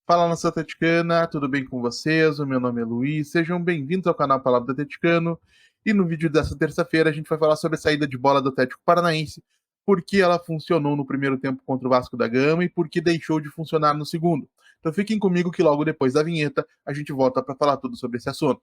Fala, nação atleticana, tudo bem com vocês? O meu nome é Luiz, sejam bem-vindos ao canal Palavra do Atleticano. E no vídeo dessa terça-feira a gente vai falar sobre a saída de bola do Atlético Paranaense, por que ela funcionou no primeiro tempo contra o Vasco da Gama e por que deixou de funcionar no segundo. Então fiquem comigo que logo depois da vinheta a gente volta para falar tudo sobre esse assunto.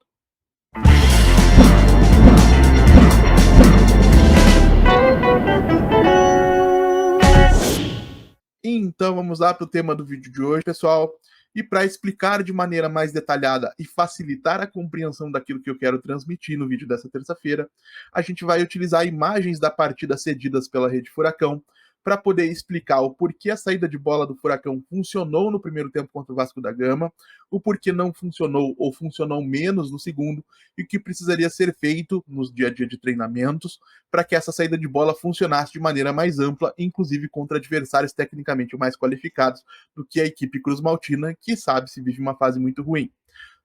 Então vamos lá para o tema do vídeo de hoje, pessoal. E para explicar de maneira mais detalhada e facilitar a compreensão daquilo que eu quero transmitir no vídeo dessa terça-feira, a gente vai utilizar imagens da partida cedidas pela Rede Furacão para poder explicar o porquê a saída de bola do Furacão funcionou no primeiro tempo contra o Vasco da Gama, o porquê não funcionou ou funcionou menos no segundo e o que precisaria ser feito nos dia a dia de treinamentos para que essa saída de bola funcionasse de maneira mais ampla, inclusive contra adversários tecnicamente mais qualificados do que a equipe Cruz Maltina, que sabe se vive uma fase muito ruim.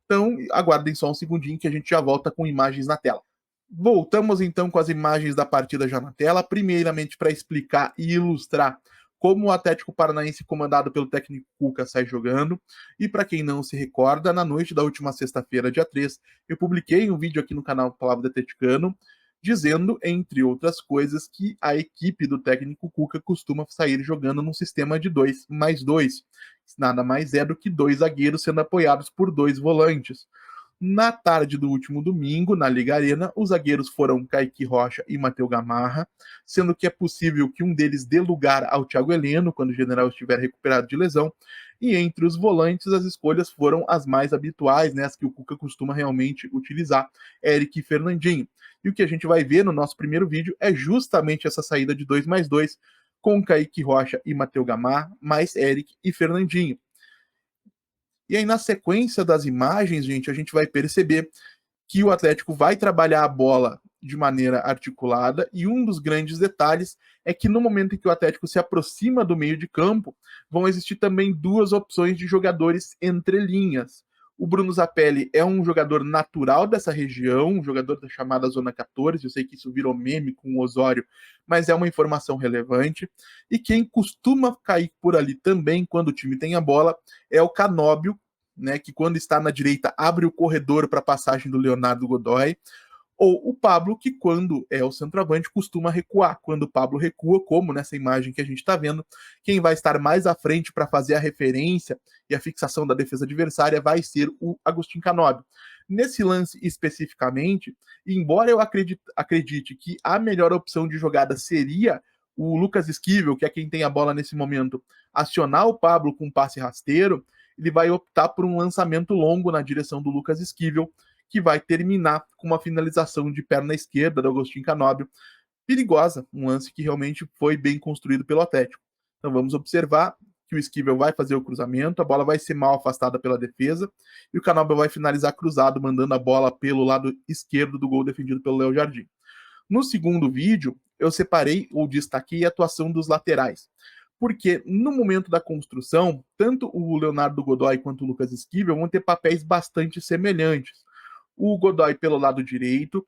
Então, aguardem só um segundinho que a gente já volta com imagens na tela. Voltamos então com as imagens da partida já na tela, primeiramente para explicar e ilustrar como o Atlético Paranaense, comandado pelo técnico Cuca, sai jogando. E para quem não se recorda, na noite da última sexta-feira, dia 3, eu publiquei um vídeo aqui no canal Palavra do Atleticano, dizendo, entre outras coisas, que a equipe do técnico Cuca costuma sair jogando num sistema de 2+2. Nada mais é do que dois zagueiros sendo apoiados por dois volantes. Na tarde do último domingo, na Liga Arena, os zagueiros foram Kaique Rocha e Matheus Gamarra, sendo que é possível que um deles dê lugar ao Thiago Heleno quando o general estiver recuperado de lesão. E entre os volantes, as escolhas foram as mais habituais, né, as que o Cuca costuma realmente utilizar, Eric e Fernandinho. E o que a gente vai ver no nosso primeiro vídeo é justamente essa saída de 2+2, com Kaique Rocha e Matheus Gamarra, mais Eric e Fernandinho. E aí, na sequência das imagens, gente, a gente vai perceber que o Atlético vai trabalhar a bola de maneira articulada, e um dos grandes detalhes é que no momento em que o Atlético se aproxima do meio de campo, vão existir também duas opções de jogadores entre linhas. O Bruno Zapelli é um jogador natural dessa região, um jogador da chamada Zona 14, eu sei que isso virou meme com o Osório, mas é uma informação relevante. E quem costuma cair por ali também, quando o time tem a bola, é o Canóbio, né, que quando está na direita abre o corredor para a passagem do Leonardo Godoy, ou o Pablo, que quando é o centroavante costuma recuar. Quando o Pablo recua, como nessa imagem que a gente está vendo, quem vai estar mais à frente para fazer a referência e a fixação da defesa adversária vai ser o Agostinho Canóbio. Nesse lance especificamente, embora eu acredite que a melhor opção de jogada seria o Lucas Esquivel, que é quem tem a bola nesse momento, acionar o Pablo com um passe rasteiro, ele vai optar por um lançamento longo na direção do Lucas Esquivel, que vai terminar com uma finalização de perna esquerda do Agostinho Canóbio, perigosa, um lance que realmente foi bem construído pelo Atlético. Então vamos observar que o Esquivel vai fazer o cruzamento, a bola vai ser mal afastada pela defesa, e o Canóbio vai finalizar cruzado, mandando a bola pelo lado esquerdo do gol defendido pelo Léo Jardim. No segundo vídeo, eu separei ou destaquei a atuação dos laterais, porque no momento da construção, tanto o Leonardo Godoy quanto o Lucas Esquivel vão ter papéis bastante semelhantes. O Godoy pelo lado direito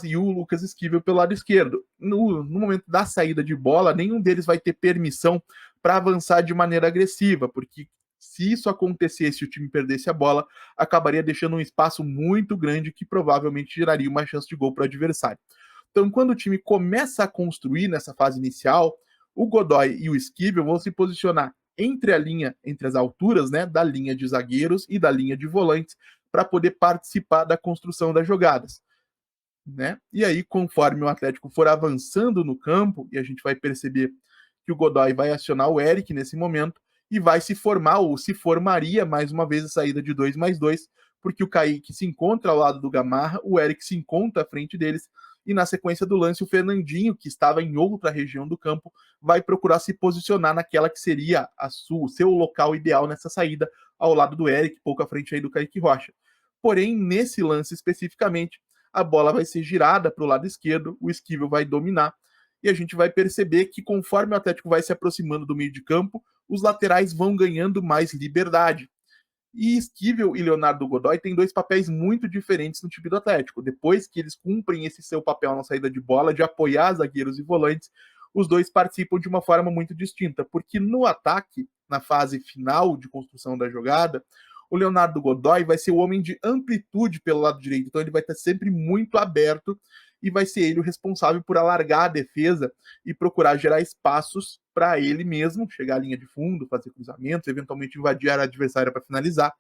e o Lucas Esquivel pelo lado esquerdo. No momento da saída de bola, nenhum deles vai ter permissão para avançar de maneira agressiva, porque se isso acontecesse e o time perdesse a bola, acabaria deixando um espaço muito grande que provavelmente geraria uma chance de gol para o adversário. Então, quando o time começa a construir nessa fase inicial, o Godoy e o Esquivel vão se posicionar entre a linha, entre as alturas, né, da linha de zagueiros e da linha de volantes, para poder participar da construção das jogadas, né? E aí, conforme o Atlético for avançando no campo, e a gente vai perceber que o Godoy vai acionar o Eric nesse momento e vai se formar, ou se formaria mais uma vez a saída de 2+2, porque o Kaique se encontra ao lado do Gamarra, o Eric se encontra à frente deles, e na sequência do lance, o Fernandinho, que estava em outra região do campo, vai procurar se posicionar naquela que seria o seu local ideal nessa saída, ao lado do Eric, pouco à frente aí do Kaique Rocha. Porém, nesse lance especificamente, a bola vai ser girada para o lado esquerdo, o Esquivel vai dominar, e a gente vai perceber que conforme o Atlético vai se aproximando do meio de campo, os laterais vão ganhando mais liberdade. E Esquivel e Leonardo Godoy têm dois papéis muito diferentes no time do Atlético. Depois que eles cumprem esse seu papel na saída de bola, de apoiar zagueiros e volantes, os dois participam de uma forma muito distinta, porque no ataque, na fase final de construção da jogada, o Leonardo Godoy vai ser o homem de amplitude pelo lado direito, então ele vai estar sempre muito aberto e vai ser ele o responsável por alargar a defesa e procurar gerar espaços para ele mesmo, chegar à linha de fundo, fazer cruzamentos, eventualmente invadir a área adversária para finalizar,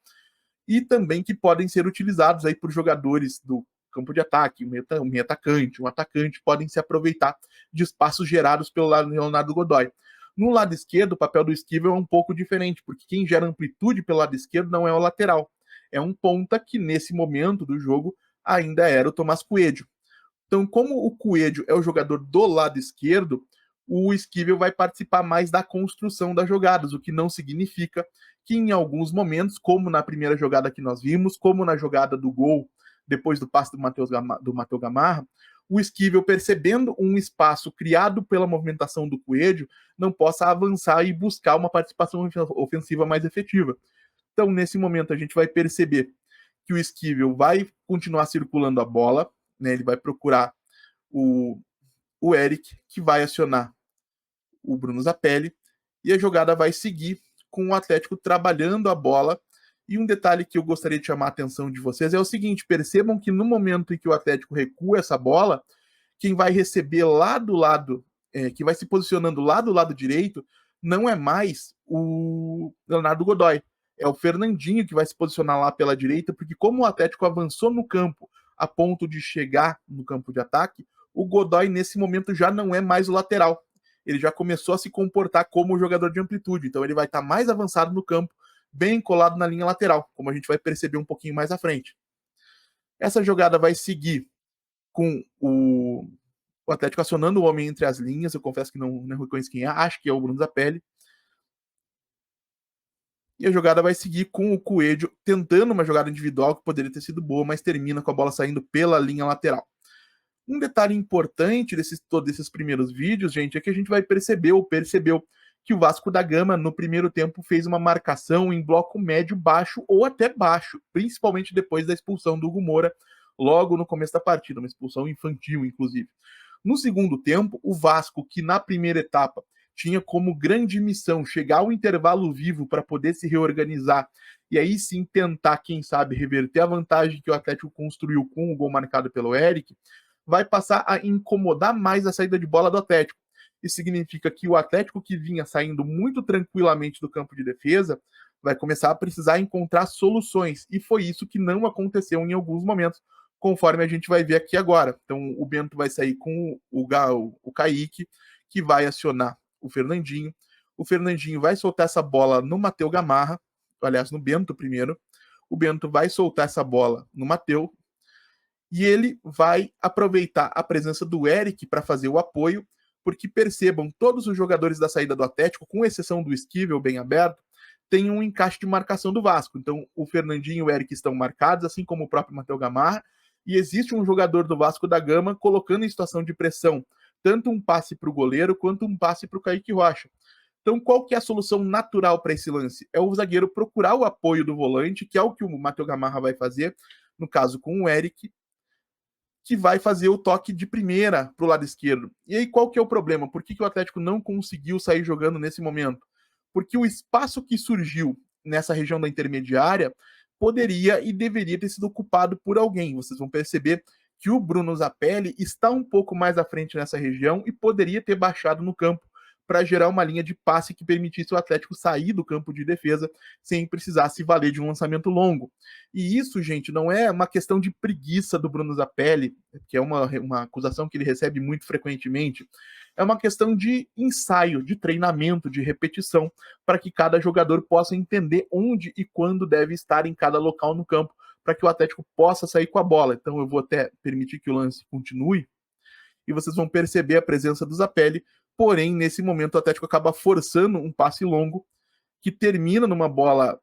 e também que podem ser utilizados aí por jogadores do campo de ataque, um meio atacante, um atacante, podem se aproveitar de espaços gerados pelo lado do Leonardo Godoy. No lado esquerdo, o papel do Esquivel é um pouco diferente, porque quem gera amplitude pelo lado esquerdo não é o lateral, é um ponta que nesse momento do jogo ainda era o Tomás Coelho. Então, como o Coelho é o jogador do lado esquerdo, o Esquivel vai participar mais da construção das jogadas, o que não significa que em alguns momentos, como na primeira jogada que nós vimos, como na jogada do gol, depois do passe do Matheus Gamarra, o Esquivel, percebendo um espaço criado pela movimentação do Coelho, não possa avançar e buscar uma participação ofensiva mais efetiva. Então, nesse momento, a gente vai perceber que o Esquivel vai continuar circulando a bola, né? Ele vai procurar o Eric, que vai acionar o Bruno Zapelli, e a jogada vai seguir com o Atlético trabalhando a bola. E um detalhe que eu gostaria de chamar a atenção de vocês é o seguinte: percebam que no momento em que o Atlético recua essa bola, quem vai receber lá do lado, que vai se posicionando lá do lado direito, não é mais o Leonardo Godoy, é o Fernandinho que vai se posicionar lá pela direita, porque como o Atlético avançou no campo a ponto de chegar no campo de ataque, o Godoy nesse momento já não é mais o lateral. Ele já começou a se comportar como jogador de amplitude, então ele vai estar mais avançado no campo, bem colado na linha lateral, como a gente vai perceber um pouquinho mais à frente. Essa jogada vai seguir com o Atlético acionando o homem entre as linhas. Eu confesso que não reconheço quem é, acho que é o Bruno Zapelli. E a jogada vai seguir com o Coelho tentando uma jogada individual que poderia ter sido boa, mas termina com a bola saindo pela linha lateral. Um detalhe importante todos esses primeiros vídeos, gente, é que a gente vai percebeu que o Vasco da Gama, no primeiro tempo, fez uma marcação em bloco médio, baixo ou até baixo, principalmente depois da expulsão do Hugo Moura, logo no começo da partida, uma expulsão infantil, inclusive. No segundo tempo, o Vasco, que na primeira etapa tinha como grande missão chegar ao intervalo vivo para poder se reorganizar e aí sim tentar, quem sabe, reverter a vantagem que o Atlético construiu com o gol marcado pelo Eric, vai passar a incomodar mais a saída de bola do Atlético. Isso significa que o Atlético, que vinha saindo muito tranquilamente do campo de defesa, vai começar a precisar encontrar soluções. E foi isso que não aconteceu em alguns momentos, conforme a gente vai ver aqui agora. Então, o Bento vai sair com o Kaique, que vai acionar o Fernandinho. O Fernandinho vai soltar essa bola no Matheus Gamarra, aliás, no Bento primeiro. O Bento vai soltar essa bola no Matheus, e ele vai aproveitar a presença do Eric para fazer o apoio, porque percebam, todos os jogadores da saída do Atlético, com exceção do Esquivel bem aberto, tem um encaixe de marcação do Vasco. Então, o Fernandinho e o Eric estão marcados, assim como o próprio Matheus Gamarra, e existe um jogador do Vasco da Gama colocando em situação de pressão tanto um passe para o goleiro quanto um passe para o Kaique Rocha. Então, qual que é a solução natural para esse lance? É o zagueiro procurar o apoio do volante, que é o que o Matheus Gamarra vai fazer, no caso com o Eric, que vai fazer o toque de primeira para o lado esquerdo. E aí, qual que é o problema? Por que o Atlético não conseguiu sair jogando nesse momento? Porque o espaço que surgiu nessa região da intermediária poderia e deveria ter sido ocupado por alguém. Vocês vão perceber que o Bruno Zapelli está um pouco mais à frente nessa região e poderia ter baixado no campo para gerar uma linha de passe que permitisse o Atlético sair do campo de defesa sem precisar se valer de um lançamento longo. E isso, gente, não é uma questão de preguiça do Bruno Zapelli, que é uma acusação que ele recebe muito frequentemente. É uma questão de ensaio, de treinamento, de repetição, para que cada jogador possa entender onde e quando deve estar em cada local no campo, para que o Atlético possa sair com a bola. Então eu vou até permitir que o lance continue, e vocês vão perceber a presença do Zapelli, porém, nesse momento, o Atlético acaba forçando um passe longo, que termina numa bola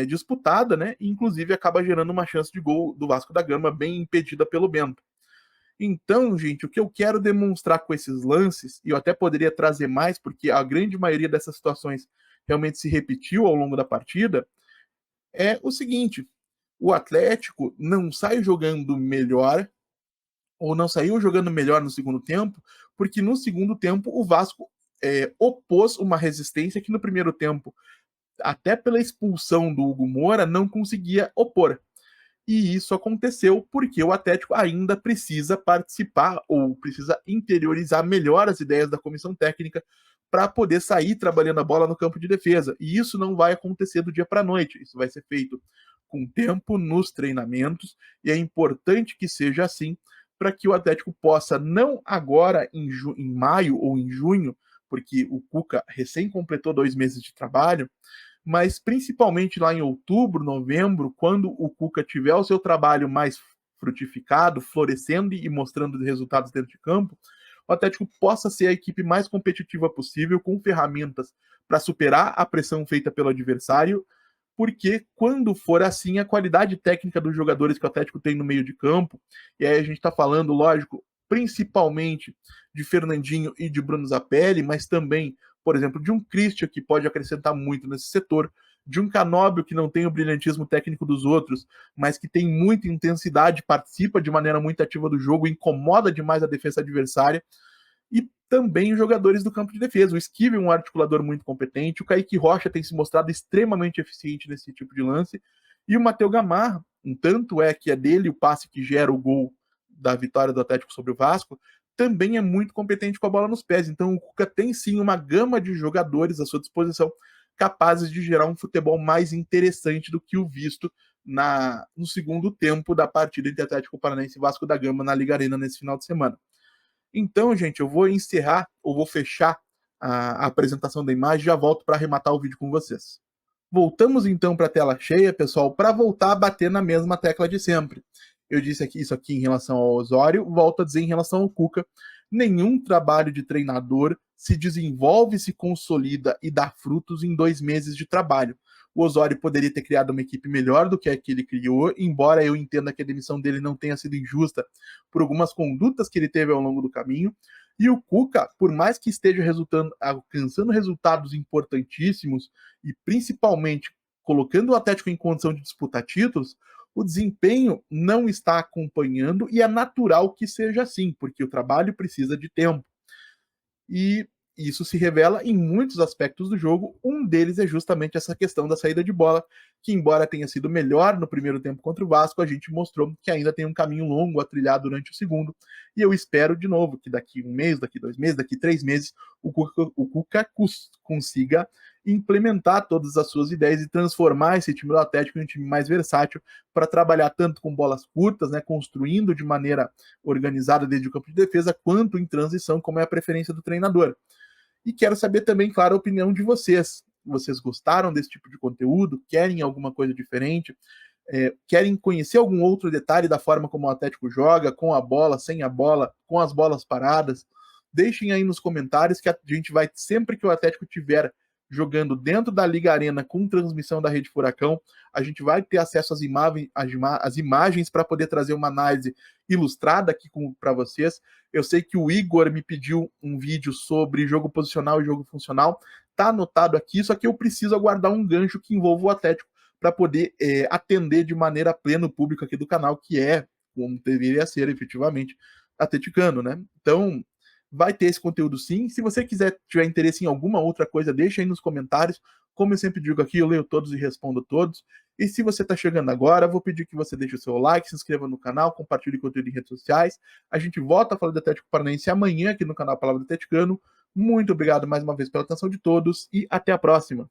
disputada, né? E, inclusive, acaba gerando uma chance de gol do Vasco da Gama, bem impedida pelo Bento. Então, gente, o que eu quero demonstrar com esses lances, e eu até poderia trazer mais, porque a grande maioria dessas situações realmente se repetiu ao longo da partida, é o seguinte: o Atlético não sai jogando melhor, ou não saiu jogando melhor no segundo tempo, porque no segundo tempo o Vasco opôs uma resistência que no primeiro tempo até pela expulsão do Hugo Moura, não conseguia opor. E isso aconteceu porque o Atlético ainda precisa participar ou precisa interiorizar melhor as ideias da comissão técnica para poder sair trabalhando a bola no campo de defesa. E isso não vai acontecer do dia para a noite. Isso vai ser feito com tempo nos treinamentos e é importante que seja assim para que o Atlético possa, não agora em maio ou em junho, porque o Cuca recém completou 2 meses de trabalho, mas principalmente lá em outubro, novembro, quando o Cuca tiver o seu trabalho mais frutificado, florescendo e mostrando resultados dentro de campo, o Atlético possa ser a equipe mais competitiva possível, com ferramentas para superar a pressão feita pelo adversário, porque quando for assim, a qualidade técnica dos jogadores que o Atlético tem no meio de campo, e aí a gente está falando, lógico, principalmente de Fernandinho e de Bruno Zapelli, mas também, por exemplo, de um Christian que pode acrescentar muito nesse setor, de um Canóbio que não tem o brilhantismo técnico dos outros, mas que tem muita intensidade, participa de maneira muito ativa do jogo, incomoda demais a defesa adversária, e também os jogadores do campo de defesa. O Esquivel é um articulador muito competente, o Kaique Rocha tem se mostrado extremamente eficiente nesse tipo de lance, e o Matheus Gamarra, um tanto é que é dele o passe que gera o gol da vitória do Atlético sobre o Vasco, também é muito competente com a bola nos pés. Então o Cuca tem sim uma gama de jogadores à sua disposição capazes de gerar um futebol mais interessante do que o visto no segundo tempo da partida entre Atlético Paranaense e Vasco da Gama na Liga Arena nesse final de semana. Então, gente, eu vou encerrar, ou vou fechar a apresentação da imagem e já volto para arrematar o vídeo com vocês. Voltamos então para a tela cheia, pessoal, para voltar a bater na mesma tecla de sempre. Eu disse aqui isso aqui em relação ao Osório, volto a dizer em relação ao Cuca. Nenhum trabalho de treinador se desenvolve, se consolida e dá frutos em 2 meses de trabalho. O Osório poderia ter criado uma equipe melhor do que a que ele criou, embora eu entenda que a demissão dele não tenha sido injusta por algumas condutas que ele teve ao longo do caminho. E o Cuca, por mais que esteja alcançando resultados importantíssimos e principalmente colocando o Atlético em condição de disputar títulos, o desempenho não está acompanhando e é natural que seja assim, porque o trabalho precisa de tempo. E isso se revela em muitos aspectos do jogo. Um deles é justamente essa questão da saída de bola, que embora tenha sido melhor no primeiro tempo contra o Vasco, a gente mostrou que ainda tem um caminho longo a trilhar durante o segundo. E eu espero, de novo, que daqui 1 mês, daqui 2 meses, daqui 3 meses, o Cuca consiga implementar todas as suas ideias e transformar esse time do Atlético em um time mais versátil para trabalhar tanto com bolas curtas, né, construindo de maneira organizada desde o campo de defesa, quanto em transição, como é a preferência do treinador. E quero saber também, claro, a opinião de vocês. Vocês gostaram desse tipo de conteúdo? Querem alguma coisa diferente? Querem conhecer algum outro detalhe da forma como o Atlético joga, com a bola, sem a bola, com as bolas paradas? Deixem aí nos comentários que a gente vai, sempre que o Atlético tiver jogando dentro da Liga Arena com transmissão da Rede Furacão, a gente vai ter acesso às imagens para poder trazer uma análise ilustrada aqui para vocês. Eu sei que o Igor me pediu um vídeo sobre jogo posicional e jogo funcional. Tá anotado aqui, só que eu preciso aguardar um gancho que envolva o Atlético para poder atender de maneira plena o público aqui do canal, que é, como deveria ser efetivamente, atleticano, né? Então, vai ter esse conteúdo sim. Se você tiver interesse em alguma outra coisa, deixa aí nos comentários. Como eu sempre digo aqui, eu leio todos e respondo todos. E se você está chegando agora, vou pedir que você deixe o seu like, se inscreva no canal, compartilhe conteúdo em redes sociais. A gente volta a falar do Atlético Paranaense amanhã aqui no canal Palavra do Atleticano. Muito obrigado mais uma vez pela atenção de todos e até a próxima.